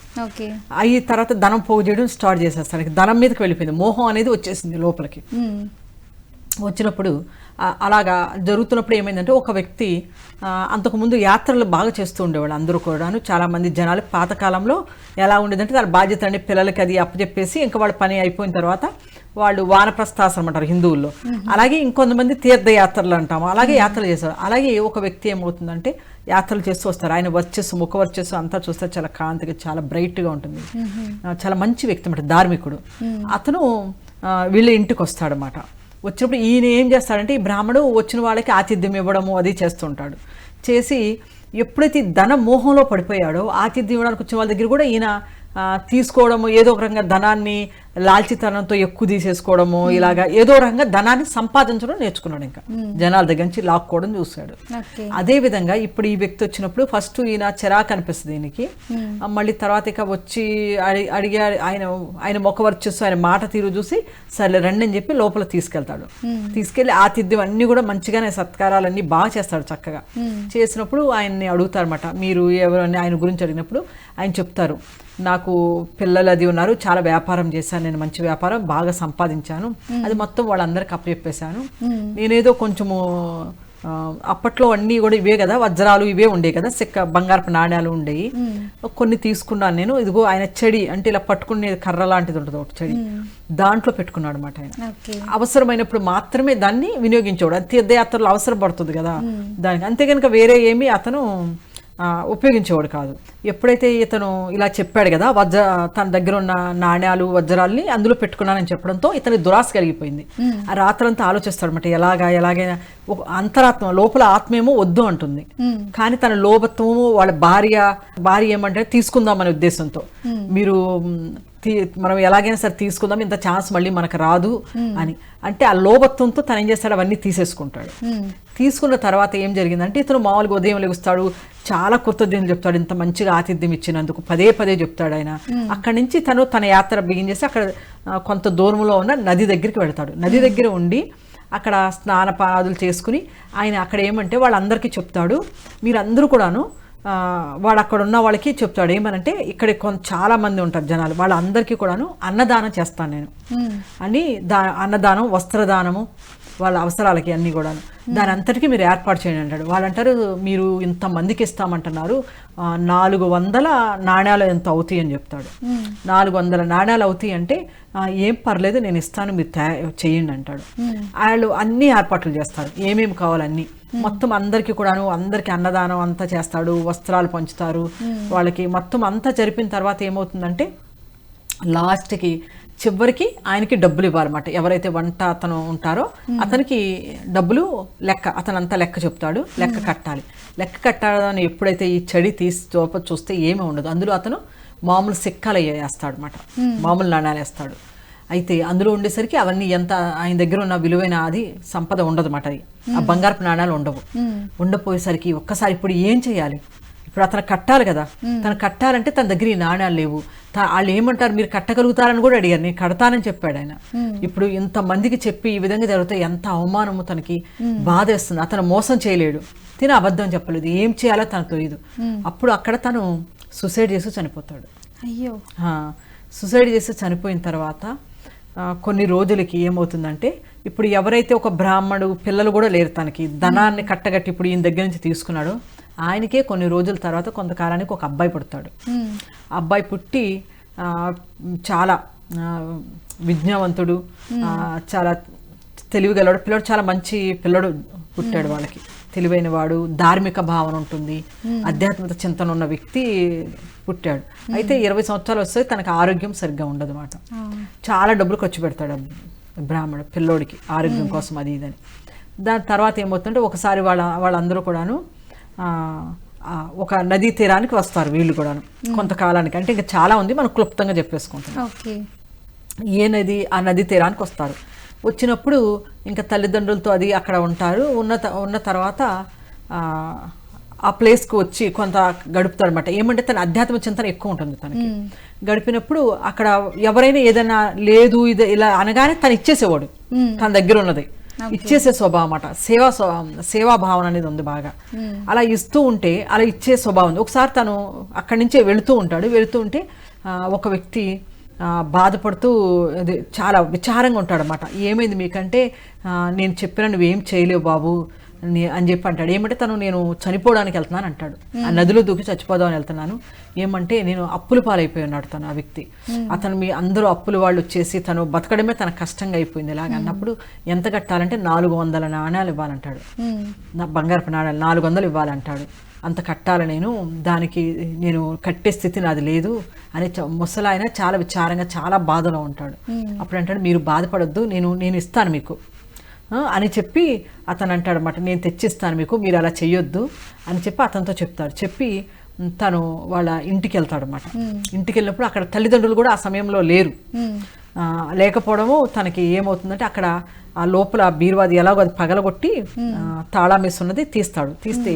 అయ్యి తర్వాత ధనం పోగు చేయడం స్టార్ట్ చేసేస్తాడు. ధనం మీదకి వెళ్ళిపోయింది, మోహం అనేది వచ్చేసింది లోపలికి. వచ్చినప్పుడు అలాగా జరుగుతున్నప్పుడు ఏమైందంటే ఒక వ్యక్తి అంతకుముందు యాత్రలు బాగా చేస్తూ ఉండేవాళ్ళు అందరూ కూడాను. చాలామంది జనాలు పాతకాలంలో ఎలా ఉండేదంటే తన బాధ్యత అండి పిల్లలకి అది అప్పచెప్పేసి ఇంకా వాళ్ళ పని అయిపోయిన తర్వాత వాళ్ళు వానప్రస్థాశ్రమం అంటారు హిందువుల్లో. అలాగే ఇంకొంతమంది తీర్థయాత్రలు అంటాము, అలాగే యాత్రలు చేస్తారు. అలాగే ఒక వ్యక్తి ఏమవుతుందంటే యాత్రలు చేస్తూ వస్తారు. ఆయన ముఖ వర్చస్సు అంతా చూస్తే చాలా కాంతిగా, చాలా బ్రైట్గా ఉంటుంది. చాలా మంచి వ్యక్తి అన్నమాట, ధార్మికుడు. అతను వీళ్ళ ఇంటికి వస్తాడనమాట. వచ్చినప్పుడు ఈయన ఏం చేస్తాడంటే ఈ బ్రాహ్మడు వచ్చిన వాళ్ళకి ఆతిథ్యం ఇవ్వడము అది చేస్తుంటాడు. చేసి ఎప్పుడైతే ధన మోహంలో పడిపోయాడో ఆతిథ్యం ఇవ్వడానికి వచ్చిన వాళ్ళ దగ్గర కూడా ఈయన తీసుకోవడము, ఏదో ఒక రకంగా ధనాన్ని లాల్చితనంతో ఎక్కువ తీసేసుకోవడము ఇలాగా ఏదో రకంగా ధనాన్ని సంపాదించడం నేర్చుకున్నాడు. ఇంకా జనాల దగ్గర నుంచి లాక్కోవడం చూశాడు. అదే విధంగా ఇప్పుడు ఈ వ్యక్తి వచ్చినప్పుడు ఫస్ట్ ఈయన చిరాకు అనిపిస్తుంది ఈయనకి. మళ్ళీ తర్వాత ఇక వచ్చి అడిగా ఆయన ముఖ వర్చస్సు ఆయన మాట తీరు చూసి సరే రండి అని చెప్పి లోపల తీసుకెళ్తాడు. తీసుకెళ్లి ఆతిథ్యం అన్ని కూడా మంచిగానే సత్కారాలన్నీ బాగా చేస్తాడు చక్కగా. చేసినప్పుడు ఆయన్ని అడుగుతారన్నమాట, మీరు ఎవరు అని ఆయన గురించి అడిగినప్పుడు ఆయన చెప్తారు, నాకు పిల్లలు అది ఉన్నారు, చాలా వ్యాపారం చేశాను, నేను మంచి వ్యాపారం బాగా సంపాదించాను, అది మొత్తం వాళ్ళందరికీ అప్పచెప్పేశాను. నేనేదో కొంచెము అప్పట్లో అన్నీ కూడా ఇవే కదా, వజ్రాలు ఇవే ఉండే కదా, బంగారపు నాణ్యాలు ఉండేవి, కొన్ని తీసుకున్నాను నేను. ఇదిగో ఆయన చెడి అంటే ఇలా పట్టుకునే కర్ర లాంటిది ఉంటుంది ఒకటి చెడి, దాంట్లో పెట్టుకున్నాడు అనమాట ఆయన. అవసరమైనప్పుడు మాత్రమే దాన్ని వినియోగించేవాడు. తీర్థయాత్రలు అవసరం పడుతుంది కదా దానికి, అంతే కనుక వేరే ఏమీ అతను ఉపయోగించేవాడు కాదు. ఎప్పుడైతే ఇతను ఇలా చెప్పాడు కదా, తన దగ్గర ఉన్న నాణ్యాలు వజ్రాల్ని అందులో పెట్టుకున్నానని చెప్పడంతో ఇతని దురాశ కలిగిపోయింది. ఆ రాత్రంతా ఆలోచిస్తాడు అనమాట, ఎలాగైనా అంతరాత్మ లోపల ఆత్మేమో వద్దు అంటుంది, కానీ తన లోభత్వము వాళ్ళ భార్య ఏమంటే తీసుకుందామనే ఉద్దేశంతో, మీరు మనం ఎలాగైనా సరే తీసుకుందాం, ఇంత ఛాన్స్ మళ్ళీ మనకు రాదు అని అంటే ఆ లోభత్వంతో తను ఏం చేస్తాడు, అవన్నీ తీసేసుకుంటాడు. తీసుకున్న తర్వాత ఏం జరిగిందంటే ఇతను మామూలుగా ఉదయం లెగుస్తాడు, చాలా కృతజ్ఞతలు చెప్తాడు, ఇంత మంచిగా ఆతిథ్యం ఇచ్చినందుకు పదే చెప్తాడు ఆయన. అక్కడి నుంచి తన యాత్ర బిగిన్ చేసి అక్కడ కొంత దూరంలో ఉన్న నది దగ్గరికి వెళ్తాడు. నది దగ్గర ఉండి అక్కడ స్నానపాదులు చేసుకుని ఆయన అక్కడ ఏమంటే వాళ్ళందరికీ చెప్తాడు, మీరందరూ కూడాను వాడు అక్కడ ఉన్న వాళ్ళకి చెప్తాడు ఏమనంటే, ఇక్కడ చాలా మంది ఉంటారు జనాలు, వాళ్ళందరికీ కూడాను అన్నదానం చేస్తాను నేను అని. అన్నదానం, వస్త్రదానము, వాళ్ళ అవసరాలకి అన్నీ కూడాను, దాని అంతటికీ మీరు ఏర్పాటు చేయండి అంటాడు. వాళ్ళంటారు, మీరు ఇంతమందికి ఇస్తామంటున్నారు, 400 నాణ్యాలు ఎంత అవుతాయి అని చెప్తాడు. 400 నాణ్యాలు అవుతాయి అంటే ఏం పర్లేదు నేను ఇస్తాను, మీరు చేయండి అంటాడు. వాళ్ళు అన్ని ఏర్పాట్లు చేస్తారు, ఏమేమి కావాలన్నీ మొత్తం అందరికీ కూడాను, అందరికీ అన్నదానం అంతా చేస్తాడు, వస్త్రాలు పంచుతారు వాళ్ళకి. మొత్తం అంతా జరిపిన తర్వాత ఏమవుతుందంటే లాస్ట్కి చివరికి ఆయనకి డబ్బులు ఇవ్వాలన్నమాట. ఎవరైతే వంట అతను ఉంటారో అతనికి డబ్బులు అతనంతా లెక్క చెప్తాడు, లెక్క కట్టాలి. లెక్క కట్టాలని ఎప్పుడైతే ఈ చెడి తీసి చూస్తే ఏమీ ఉండదు, అందులో అతను మామూలు సిక్కాలు వేస్తాడు అనమాట, మామూలు నాణ్యాలు వేస్తాడు. అయితే అందులో ఉండేసరికి అవన్నీ ఎంత ఆయన దగ్గర ఉన్న విలువైన అది సంపద ఉండదు అన్నమాట. అది ఆ బంగారపు నాణ్యాలు ఉండపోయేసరికి ఒక్కసారి ఇప్పుడు ఏం చేయాలి, ఇప్పుడు అతను కట్టాలి కదా, తను కట్టాలంటే తన దగ్గర ఈ నాణ్యాలు లేవు. వాళ్ళు ఏమంటారు, మీరు కట్టగలుగుతారని కూడా అడిగారు, నేను కడతానని చెప్పాడు ఆయన. ఇప్పుడు ఇంతమందికి చెప్పి ఈ విధంగా జరిగితే ఎంత అవమానము, తనకి బాధ వేస్తుంది. అతను మోసం చేయలేడు, తిన అబద్ధం చెప్పలేదు, ఏం చేయాలో తనకు తెలియదు. అప్పుడు అక్కడ తను సూసైడ్ చేసి చనిపోతాడు. అయ్యో. సూసైడ్ చేసి చనిపోయిన తర్వాత కొన్ని రోజులకి ఏమవుతుందంటే, ఇప్పుడు ఎవరైతే ఒక బ్రాహ్మడు పిల్లలు కూడా లేరు, తనకి ధనాన్ని కట్టగట్టి ఇప్పుడు ఈయన దగ్గర నుంచి తీసుకున్నాడు, ఆయనకే కొన్ని రోజుల తర్వాత కొంతకాలానికి ఒక అబ్బాయి పుడతాడు. అబ్బాయి పుట్టి చాలా విజ్ఞావంతుడు, చాలా తెలివిగలవాడు పిల్లడు, చాలా మంచి పిల్లడు పుట్టాడు వాళ్ళకి. తెలివైన వాడు, ధార్మిక భావన ఉంటుంది, ఆధ్యాత్మిక చింతన ఉన్న వ్యక్తి పుట్టాడు. అయితే 20 సంవత్సరాలు వస్తే తనకు ఆరోగ్యం సరిగ్గా ఉండదు అన్నమాట. చాలా డబ్బులు ఖర్చు పెడతాడు బ్రాహ్మణుడు పిల్లోడికి ఆరోగ్యం కోసం అది ఇదని. దాని తర్వాత ఏమవుతుందంటే ఒకసారి వాళ్ళందరూ కూడాను ఒక నదీ తీరానికి వస్తారు వీళ్ళు కూడాను కొంతకాలానికి. అంటే ఇంకా చాలా ఉంది, మనం క్లుప్తంగా చెప్పేసుకుంటాం. ఏ నది, ఆ నదీ తీరానికి వస్తారు. వచ్చినప్పుడు ఇంకా తల్లిదండ్రులతో అది అక్కడ ఉంటారు. ఉన్న తర్వాత ఆ ప్లేస్కి వచ్చి కొంత గడుపుతాడు అనమాట. ఏమంటే తన ఆధ్యాత్మిక చింతన ఎక్కువ ఉంటుంది తనకి. గడిపినప్పుడు అక్కడ ఎవరైనా ఏదైనా లేదు ఇది ఇలా అనగానే తను ఇచ్చేసేవాడు, తన దగ్గర ఉన్నది ఇచ్చేసే స్వభావం అన్నమాట. సేవా భావన అనేది ఉంది బాగా. అలా ఇస్తూ ఉంటే అలా ఇచ్చే స్వభావం ఉంది. ఒకసారి తను అక్కడి నుంచే వెళుతూ ఉంటే ఒక వ్యక్తి బాధపడుతూ చాలా విచారంగా ఉంటాడు అన్నమాట. ఏమైంది మీకంటే, నేను చెప్పిన నువ్వేం చేయలేవు బాబు అని చెప్పి అంటాడు. ఏమంటే నేను చనిపోవడానికి వెళ్తున్నాను అంటాడు. ఆ నదిలో దూకి చచ్చిపోదామని వెళ్తున్నాను. ఏమంటే నేను అప్పుల పాలైపోయి ఉన్నాడు తను. ఆ వ్యక్తి అతను అందరూ అప్పుల వాళ్ళు వచ్చేసి తను బతకడమే తన కష్టంగా అయిపోయింది. ఇలాగ అన్నప్పుడు ఎంత కట్టాలంటే 400 నాణ్యాలు ఇవ్వాలంటాడు. నా బంగారపు నాణ్యాలు 400 ఇవ్వాలంటాడు. అంత కట్టాలి నేను, దానికి నేను కట్టే స్థితి నాది లేదు అని ముసలాయన చాలా విచారంగా చాలా బాధలో ఉంటాడు. అప్పుడు అంటాడు, మీరు బాధపడొద్దు, నేను ఇస్తాను మీకు అని చెప్పి అతను అంటాడు అన్నమాట. నేను తెచ్చిస్తాను మీకు, మీరు అలా చెయ్యొద్దు అని చెప్పి అతనితో చెప్తాడు. చెప్పి తను వాళ్ళ ఇంటికి వెళ్తాడు అన్నమాట. ఇంటికి వెళ్ళినప్పుడు అక్కడ తల్లిదండ్రులు కూడా ఆ సమయంలో లేరు. లేకపోవడము తనకి ఏమవుతుందంటే అక్కడ ఆ లోపల బీరువాది ఎలాగో అది పగలగొట్టి తాళం వేసి ఉన్నది తీస్తే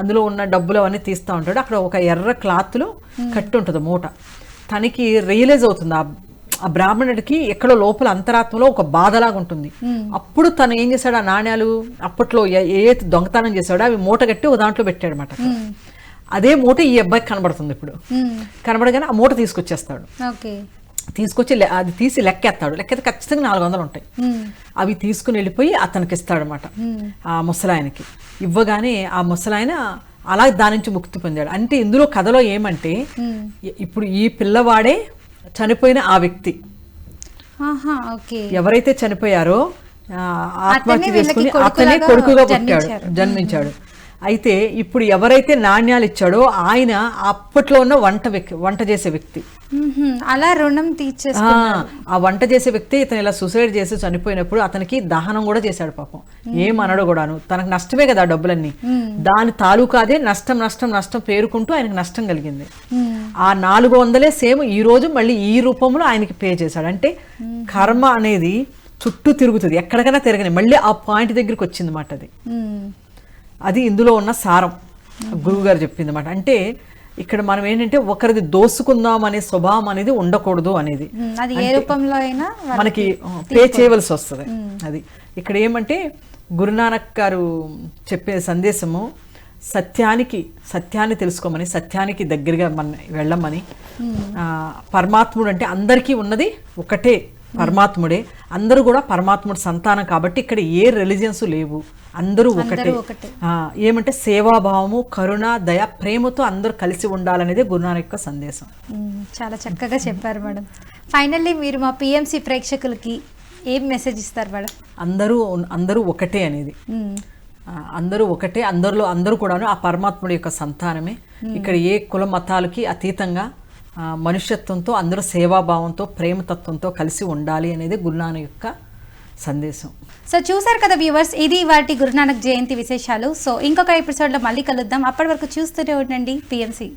అందులో ఉన్న డబ్బులు అవన్నీ తీస్తూ ఉంటాడు. అక్కడ ఒక ఎర్ర క్లాత్లో కట్టి ఉంటుంది మూట. తనకి రియలైజ్ అవుతుంది ఆ బ్రాహ్మణుడికి ఎక్కడో లోపల అంతరాత్మలో ఒక బాధలాగా ఉంటుంది. అప్పుడు తను ఏం చేశాడు, ఆ నాణ్యాలు అప్పట్లో ఏ దొంగతనం చేశాడో అవి మూట కట్టి ఒక దాంట్లో పెట్టాడు అనమాట. అదే మూట ఈ అబ్బాయికి కనబడుతుంది. ఇప్పుడు కనబడగానే ఆ మూట తీసుకొచ్చేస్తాడు. తీసుకొచ్చి అది తీసి లెక్కేస్తాడు. లెక్కేస్తే ఖచ్చితంగా 400 ఉంటాయి. అవి తీసుకుని వెళ్ళిపోయి అతనికి ఇస్తాడు అనమాట. ఆ ముసలాయనకి ఇవ్వగానే ఆ ముసలాయన అలా దాని నుంచి ముక్తి పొందాడు. అంటే ఇందులో కథలో ఏమంటే ఇప్పుడు ఈ పిల్లవాడే చనిపోయిన ఆ వ్యక్తి, ఎవరైతే చనిపోయారో ఆత్మహత్య చేసుకుని అతనే కొడుకుగా జన్మించాడు. అయితే ఇప్పుడు ఎవరైతే నాణ్యాలు ఇచ్చాడో ఆయన అప్పట్లో ఉన్న వంట చేసే వ్యక్తి, అలా రుణం తీర్చేసి ఆ వంట చేసే వ్యక్తి ఇతను ఇలా సూసైడ్ చేసి చనిపోయినప్పుడు అతనికి దహనం కూడా చేశాడు. పాపం ఏమనడు కూడాను, తనకు నష్టమే కదా డబ్బులన్నీ. దాని తాలూకాదే నష్టం పేరుకుంటూ ఆయనకు నష్టం కలిగింది. ఆ 400 సేమ్ ఈ రోజు మళ్ళీ ఈ రూపంలో ఆయనకి పే చేశాడు. అంటే కర్మ అనేది చుట్టూ తిరుగుతుంది, ఎక్కడికైనా తిరగని మళ్ళీ ఆ పాయింట్ దగ్గరికి వచ్చింది మాట. అది ఇందులో ఉన్న సారం గురువుగారు చెప్పింది అన్నమాట. అంటే ఇక్కడ మనం ఏంటంటే ఒకరిది దోసుకుందాం అనే స్వభావం అనేది ఉండకూడదు అనేది, మనకి పే చేయవలసి వస్తుంది. అది ఇక్కడ ఏమంటే గురునానక్ గారు చెప్పే సందేశము సత్యాన్ని తెలుసుకోమని, సత్యానికి దగ్గరగా వెళ్ళమని. పరమాత్ముడు అంటే అందరికీ ఉన్నది ఒకటే పరమాత్ముడే, అందరూ కూడా పరమాత్ముడు సంతానం. కాబట్టి ఇక్కడ ఏ రిలీజియన్స్ లేవు, అందరూ ఒకటే. ఏమంటే సేవాభావము, కరుణ, దయ, ప్రేమతో అందరూ కలిసి ఉండాలనేది గురునానక్ యొక్క సందేశం. చాలా చక్కగా చెప్పారు మేడం. ఫైనల్లీ మీరు మా పిఎంసి ప్రేక్షకులకి ఏం మెసేజ్ ఇస్తారు మేడం? అందరూ ఒకటే అనేది, అందరూ ఒకటే, అందరూ కూడాను ఆ పరమాత్ముడి యొక్క సంతానమే. ఇక్కడ ఏ కుల మతాలకి అతీతంగా మనుష్యత్వంతో అందరూ సేవాభావంతో ప్రేమతత్వంతో కలిసి ఉండాలి అనేది గురునానక్ యొక్క సందేశం. సో చూసారు కదా వ్యూవర్స్, ఇది వాటి గురునానక్ జయంతి విశేషాలు. సో ఇంకొక ఎపిసోడ్లో మళ్ళీ కలుద్దాం. అప్పటి వరకు చూస్తూనే ఉండండి పిఎంసి.